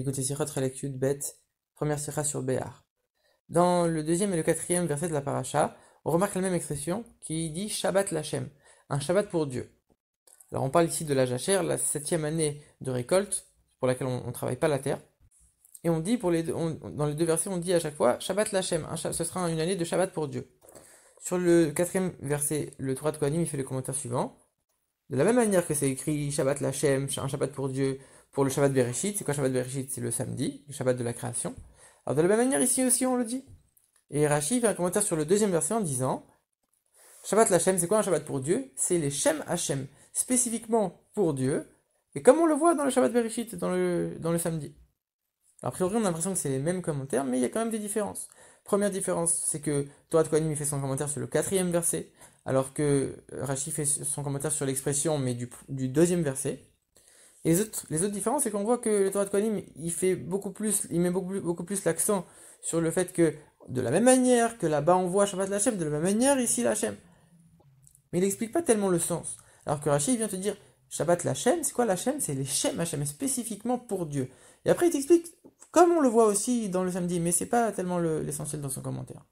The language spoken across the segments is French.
Écoutez Sirot Relek Yud Bet, première sira sur Béar. Dans le deuxième et le quatrième verset de la paracha, on remarque la même expression qui dit Shabbat Lachem, un Shabbat pour Dieu. Alors on parle ici de la Jachère, la 7e année de récolte, pour laquelle on ne travaille pas la terre. Et on dit, dans les deux versets, on dit à chaque fois Shabbat Lachem, ce sera une année de Shabbat pour Dieu. Sur le quatrième verset, le Torah de Kohanim, il fait le commentaire suivant. De la même manière que c'est écrit Shabbat Lachem, un Shabbat pour Dieu, pour le Shabbat Bereshit, c'est quoi Shabbat Bereshit? C'est le samedi, le Shabbat de la création. Alors de la même manière ici aussi on le dit. Et Rashi fait un commentaire sur le deuxième verset en disant Shabbat Lachem, c'est quoi un Shabbat pour Dieu? C'est les Shem Hashem, spécifiquement pour Dieu, et comme on le voit dans le Shabbat Bereshit, dans le samedi. Alors, a priori on a l'impression que c'est les mêmes commentaires, mais il y a quand même des différences. Première différence, c'est que Torah de Kohanim fait son commentaire sur le quatrième verset, alors que Rashi fait son commentaire sur l'expression, mais du deuxième verset. Et les autres différences, c'est qu'on voit que le Torah de Kohanim, il met beaucoup plus l'accent sur le fait que, de la même manière que là-bas on voit Shabbat Lachem, de la même manière ici Lachem. Mais il n'explique pas tellement le sens. Alors que Rashi vient te dire, Shabbat Lachem, c'est quoi Lachem? C'est les Shem Hashem, spécifiquement pour Dieu. Et après il t'explique, comme on le voit aussi dans le samedi, mais c'est pas tellement l'essentiel dans son commentaire.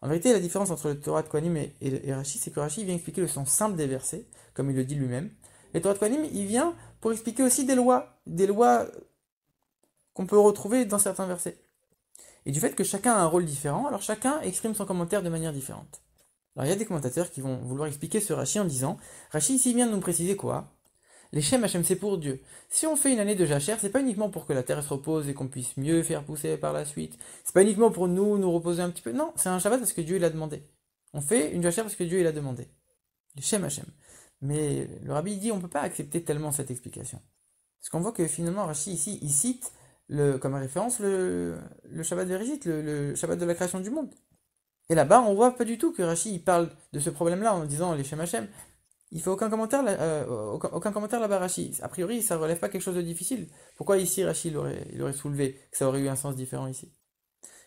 En vérité, la différence entre le Torah de Kohanim et Rashi, c'est que Rashi vient expliquer le sens simple des versets, comme il le dit lui-même. Et le Torah de Kohanim, il vient pour expliquer aussi des lois qu'on peut retrouver dans certains versets. Et du fait que chacun a un rôle différent, alors chacun exprime son commentaire de manière différente. Alors il y a des commentateurs qui vont vouloir expliquer ce Rashi en disant, Rashi ici vient de nous préciser quoi? Les Shem Hashem c'est pour Dieu. Si on fait une année de Jachère, c'est pas uniquement pour que la terre se repose et qu'on puisse mieux faire pousser par la suite. C'est pas uniquement pour nous reposer un petit peu. Non, c'est un Shabbat parce que Dieu l'a demandé. On fait une Jachère parce que Dieu l'a demandé. Les Shem Hashem. Mais le Rabbi dit on peut pas accepter tellement cette explication. Parce qu'on voit que finalement Rashi ici, il cite comme référence le Shabbat Bereshit, le Shabbat de la création du monde. Et là-bas, on voit pas du tout que Rashi il parle de ce problème-là en disant les Shem Hashem. Il fait aucun commentaire là-bas, Rashi. A priori, ça relève pas quelque chose de difficile. Pourquoi ici, Rashi, il aurait soulevé que ça aurait eu un sens différent ici?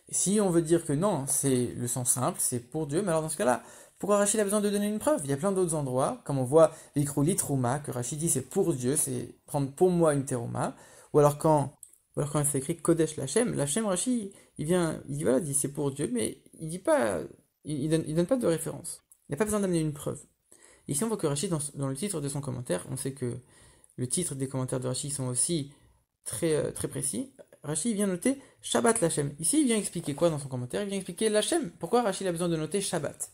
Et si on veut dire que non, c'est le sens simple, c'est pour Dieu, mais alors dans ce cas-là, pourquoi Rashi a besoin de donner une preuve? Il y a plein d'autres endroits, comme on voit l'Ikrou Litrouma, que Rashi dit c'est pour Dieu, c'est prendre pour moi une terouma, ou alors quand c'est écrit Kodesh Lachem, Rashi, il dit voilà, il dit c'est pour Dieu, mais il dit pas, il donne pas de référence. Il n'y a pas besoin d'amener une preuve. Ici, on voit que Rashi, dans le titre de son commentaire, on sait que le titre des commentaires de Rashi sont aussi très, très précis. Rashi vient noter Shabbat Lachem. Ici, il vient expliquer quoi dans son commentaire? Il vient expliquer Lachem. Pourquoi Rashi a besoin de noter Shabbat?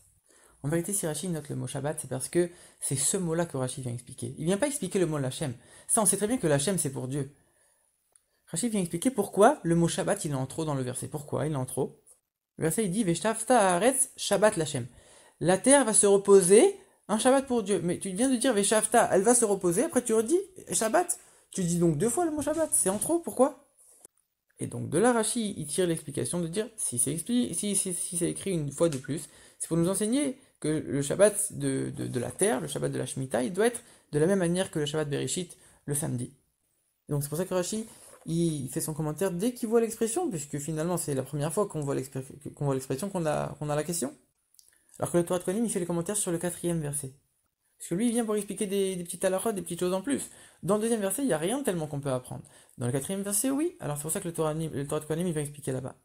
En vérité, si Rashi note le mot Shabbat, c'est parce que c'est ce mot-là que Rashi vient expliquer. Il vient pas expliquer le mot Lachem. Ça, on sait très bien que Lachem, c'est pour Dieu. Rashi vient expliquer pourquoi le mot Shabbat, il est en trop dans le verset. Pourquoi il est en trop? Le verset, il dit Veshtafta haaretz Shabbat Lachem. La terre va se reposer, un Shabbat pour Dieu. Mais tu viens de dire Veshavta, elle va se reposer, après tu redis Shabbat. Tu dis donc deux fois le mot Shabbat, c'est en trop, pourquoi? Et donc de là, Rashi, il tire l'explication de dire, si c'est écrit une fois de plus, c'est pour nous enseigner que le Shabbat de la terre, le Shabbat de la Shemitah, il doit être de la même manière que le Shabbat Bereshit, le samedi. Et donc c'est pour ça que Rashi, il fait son commentaire dès qu'il voit l'expression, puisque finalement c'est la première fois qu'on voit l'expression, qu'on a la question. Alors que le Torah de Kohanim, il fait les commentaires sur le quatrième verset. Parce que lui, il vient pour expliquer des petites halachot, des petites choses en plus. Dans le deuxième verset, il n'y a rien tellement qu'on peut apprendre. Dans le quatrième verset, oui. Alors c'est pour ça que le Torah de Kohanim, il va expliquer là-bas.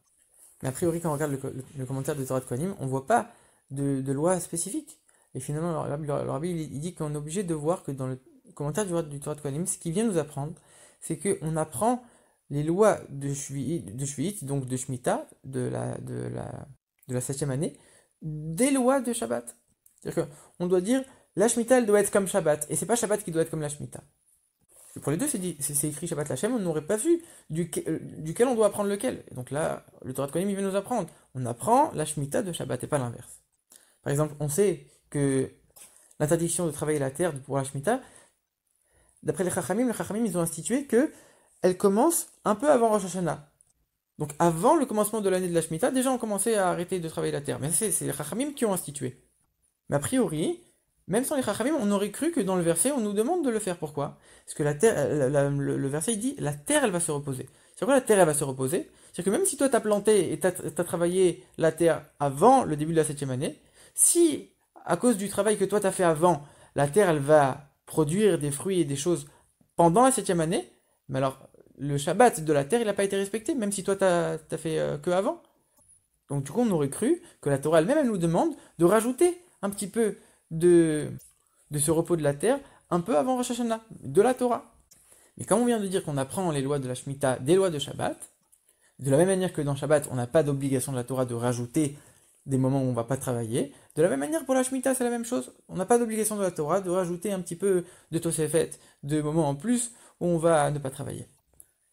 Mais a priori, quand on regarde le commentaire du Torah de Kohanim, on ne voit pas de loi spécifique. Et finalement, le Rabbi, il dit qu'on est obligé de voir que dans le commentaire du Torah de Kohanim, ce qu'il vient nous apprendre, c'est qu'on apprend les lois de Shvi'it, donc de Shemitah, de la 7e année, des lois de Shabbat. C'est-à-dire qu'on doit dire, la Shemitah, elle doit être comme Shabbat, et c'est pas Shabbat qui doit être comme la Shemitah. Pour les deux, c'est écrit Shabbat Lachem, on n'aurait pas vu duquel on doit apprendre lequel. Et donc là, le Torah de Kohanim, il vient nous apprendre. On apprend la Shemitah de Shabbat, et pas l'inverse. Par exemple, on sait que l'interdiction de travailler la terre pour la Shemitah, d'après les Chachamim, ils ont institué que elle commence un peu avant Rosh Hashanah. Donc avant le commencement de l'année de la Shemitah, déjà on commençait à arrêter de travailler la terre. Mais c'est les Chachamim qui ont institué. Mais a priori, même sans les Chachamim, on aurait cru que dans le verset, on nous demande de le faire. Pourquoi? Parce que la terre, le verset il dit, la terre elle va se reposer. C'est quoi la terre elle va se reposer? C'est que même si toi t'as planté et t'as travaillé la terre avant le début de la 7e année, si à cause du travail que toi t'as fait avant, la terre elle va produire des fruits et des choses pendant la 7e année, mais alors le Shabbat de la terre, il n'a pas été respecté, même si toi, t'as fait que avant. Donc du coup, on aurait cru que la Torah elle-même, elle nous demande de rajouter un petit peu de, de ce repos de la terre, un peu avant Rosh Hashanah, de la Torah. Mais comme on vient de dire qu'on apprend les lois de la Shemitah des lois de Shabbat, de la même manière que dans Shabbat, on n'a pas d'obligation de la Torah de rajouter des moments où on ne va pas travailler, de la même manière pour la Shemitah, c'est la même chose. On n'a pas d'obligation de la Torah de rajouter un petit peu de Tosefet, de moments en plus où on va ne pas travailler.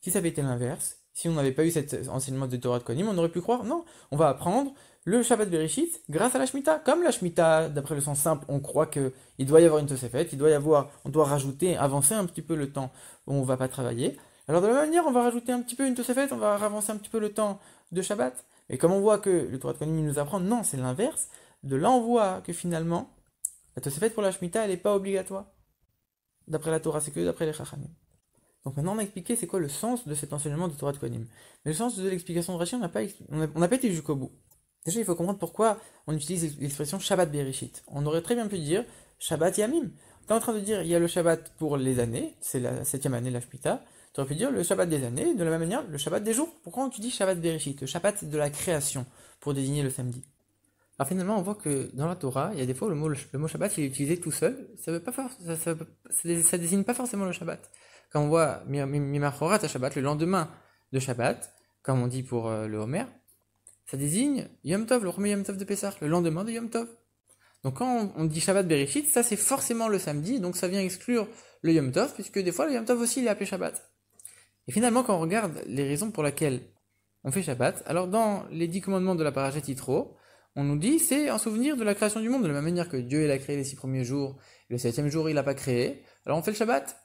Si ça avait été l'inverse, si on n'avait pas eu cet enseignement de Torah de Kohanim, on aurait pu croire, non, on va apprendre le Shabbat Bereshit grâce à la Shemitah. Comme la Shemitah, d'après le sens simple, on croit qu'il doit y avoir une Tosefet, on doit rajouter, avancer un petit peu le temps où on ne va pas travailler. Alors de la même manière, on va rajouter un petit peu une Tosefet, on va avancer un petit peu le temps de Shabbat. Et comme on voit que le Torah de Kohanim nous apprend, non, c'est l'inverse. De là, on voit que finalement, la Tosefet pour la Shemitah, elle n'est pas obligatoire. D'après la Torah, c'est que d'après les Chachamim. Donc maintenant on a expliqué c'est quoi le sens de cet enseignement de Torah de Kohanim. Mais le sens de l'explication de Rashi, on n'a pas été jusqu'au bout. Déjà il faut comprendre pourquoi on utilise l'expression Shabbat Bereshit. On aurait très bien pu dire Shabbat Yamim. Tu es en train de dire il y a le Shabbat pour les années, c'est la septième année de la Shemitah. Tu aurais pu dire le Shabbat des années, de la même manière le Shabbat des jours. Pourquoi tu dis Shabbat Bereshit, le Shabbat de la création, pour désigner le samedi? Alors finalement, on voit que dans la Torah, il y a des fois où le mot Shabbat il est utilisé tout seul. Ça veut pas ça désigne pas forcément le Shabbat. Quand on voit Mimachorat à Shabbat, le lendemain de Shabbat, comme on dit pour le Homer, ça désigne Yom Tov, le premier Yom Tov de Pessah, le lendemain de Yom Tov. Donc quand on dit Shabbat Bereshit, ça c'est forcément le samedi, donc ça vient exclure le Yom Tov, puisque des fois le Yom Tov aussi il est appelé Shabbat. Et finalement, quand on regarde les raisons pour lesquelles on fait Shabbat, alors dans les 10 commandements de la Parashat Yitro, on nous dit c'est un souvenir de la création du monde, de la même manière que Dieu il a créé les 6 premiers jours, et le 7e jour il l'a pas créé, alors on fait le Shabbat.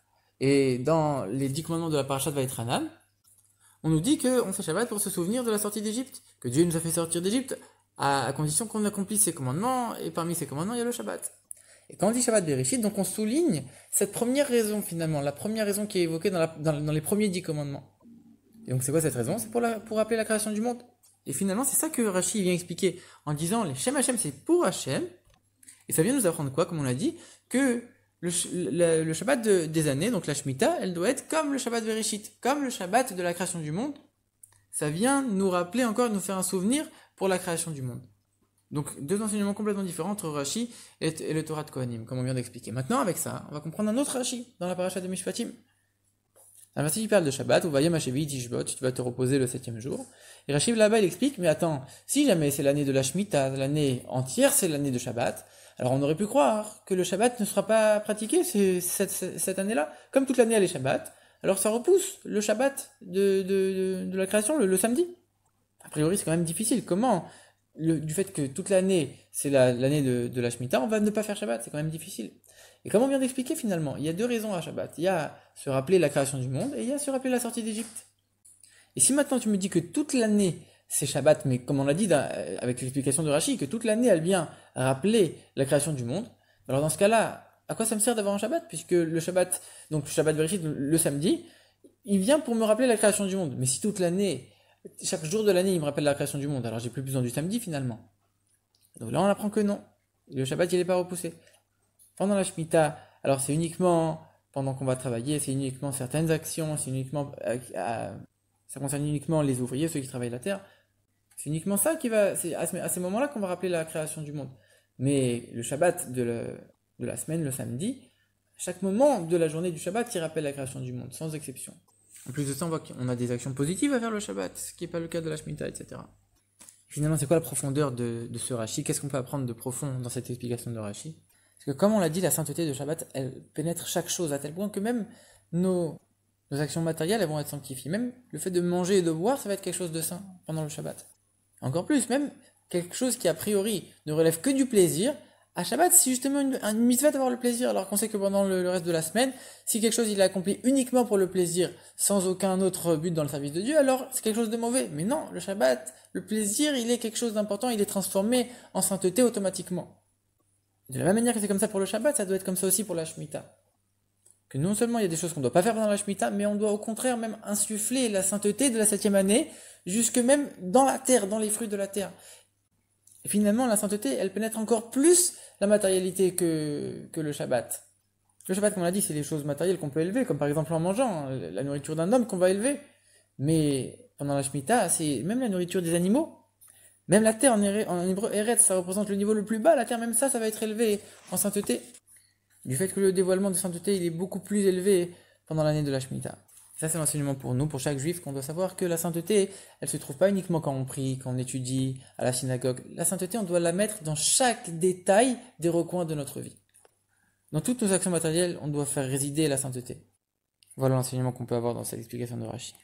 Et dans les 10 commandements de la Parashat Vaïtranan, on nous dit qu'on fait Shabbat pour se souvenir de la sortie d'Égypte, que Dieu nous a fait sortir d'Égypte, à condition qu'on accomplisse ses commandements, et parmi ces commandements il y a le Shabbat. Et quand on dit Shabbat Bereshit, donc on souligne cette première raison finalement, la première raison qui est évoquée dans les premiers 10 commandements. Et donc c'est quoi cette raison? C'est pour rappeler la création du monde. Et finalement c'est ça que Rashi vient expliquer en disant les Shem Hashem c'est pour Hashem, et ça vient nous apprendre quoi, comme on l'a dit, que le Shabbat des années, donc la Shemitah, elle doit être comme le Shabbat Bereshit, comme le Shabbat de la création du monde. Ça vient nous rappeler encore, nous faire un souvenir pour la création du monde. Donc deux enseignements complètement différents entre Rashi et le Torah de Kohanim, comme on vient d'expliquer. Maintenant, avec ça, on va comprendre un autre Rashi dans la paracha de Mishpatim. Un verset qui parle de Shabbat, où Vayem Hashevi Tishbot, tu vas te reposer le 7e jour. Et Rashi là-bas, il explique, mais attends, si jamais c'est l'année de la Shemitah, l'année entière, c'est l'année de Shabbat, alors on aurait pu croire que le Shabbat ne sera pas pratiqué cette année-là, comme toute l'année elle est Shabbat, alors ça repousse le Shabbat de la création, le samedi. A priori c'est quand même difficile, comment du fait que toute l'année c'est l'année de la Shemitah, on va ne pas faire Shabbat, c'est quand même difficile. Et comme on vient d'expliquer finalement, il y a deux raisons à Shabbat, il y a se rappeler la création du monde, et il y a se rappeler la sortie d'Égypte. Et si maintenant tu me dis que toute l'année c'est Shabbat, mais comme on l'a dit avec l'explication de Rashi, que toute l'année elle vient rappeler la création du monde, alors dans ce cas-là, à quoi ça me sert d'avoir un Shabbat? Puisque le Shabbat, donc le Shabbat Bereshit, le samedi, il vient pour me rappeler la création du monde. Mais si toute l'année, chaque jour de l'année, il me rappelle la création du monde, alors j'ai plus besoin du samedi finalement. Donc là on apprend que non, le Shabbat il n'est pas repoussé. Pendant la Shemitah, alors c'est uniquement pendant qu'on va travailler, c'est uniquement certaines actions, c'est uniquement ça concerne uniquement les ouvriers, ceux qui travaillent la terre. C'est uniquement ça c'est à ces moments-là qu'on va rappeler la création du monde. Mais le Shabbat de la semaine, le samedi, chaque moment de la journée du Shabbat, il rappelle la création du monde, sans exception. En plus de ça, on voit qu'on a des actions positives à faire le Shabbat, ce qui n'est pas le cas de la Shemitah, etc. Finalement, c'est quoi la profondeur de ce Rashi? Qu'est-ce qu'on peut apprendre de profond dans cette explication de Rashi? Parce que comme on l'a dit, la sainteté de Shabbat, elle pénètre chaque chose, à tel point que même nos actions matérielles, elles vont être sanctifiées. Même le fait de manger et de boire, ça va être quelque chose de saint pendant le Shabbat. Encore plus, même quelque chose qui a priori ne relève que du plaisir, à Shabbat, c'est justement une mitzvah d'avoir le plaisir, alors qu'on sait que pendant le reste de la semaine, si quelque chose il est accompli uniquement pour le plaisir, sans aucun autre but dans le service de Dieu, alors c'est quelque chose de mauvais. Mais non, le Shabbat, le plaisir, il est quelque chose d'important, il est transformé en sainteté automatiquement. De la même manière que c'est comme ça pour le Shabbat, ça doit être comme ça aussi pour la Shemitah. Que non seulement il y a des choses qu'on ne doit pas faire pendant la Shemitah, mais on doit au contraire même insuffler la sainteté de la 7e année, jusque même dans la terre, dans les fruits de la terre. Et finalement, la sainteté, elle pénètre encore plus la matérialité que le Shabbat. Le Shabbat, comme on l'a dit, c'est les choses matérielles qu'on peut élever, comme par exemple en mangeant, la nourriture d'un homme qu'on va élever. Mais pendant la Shemitah, c'est même la nourriture des animaux. Même la terre en hébreu, Eretz, ça représente le niveau le plus bas. La terre, même ça va être élevé en sainteté. Du fait que le dévoilement de sainteté, il est beaucoup plus élevé pendant l'année de la Shemitah. Ça, c'est l'enseignement pour nous, pour chaque juif, qu'on doit savoir que la sainteté, elle se trouve pas uniquement quand on prie, quand on étudie à la synagogue. La sainteté, on doit la mettre dans chaque détail des recoins de notre vie. Dans toutes nos actions matérielles, on doit faire résider la sainteté. Voilà l'enseignement qu'on peut avoir dans cette explication de Rashi.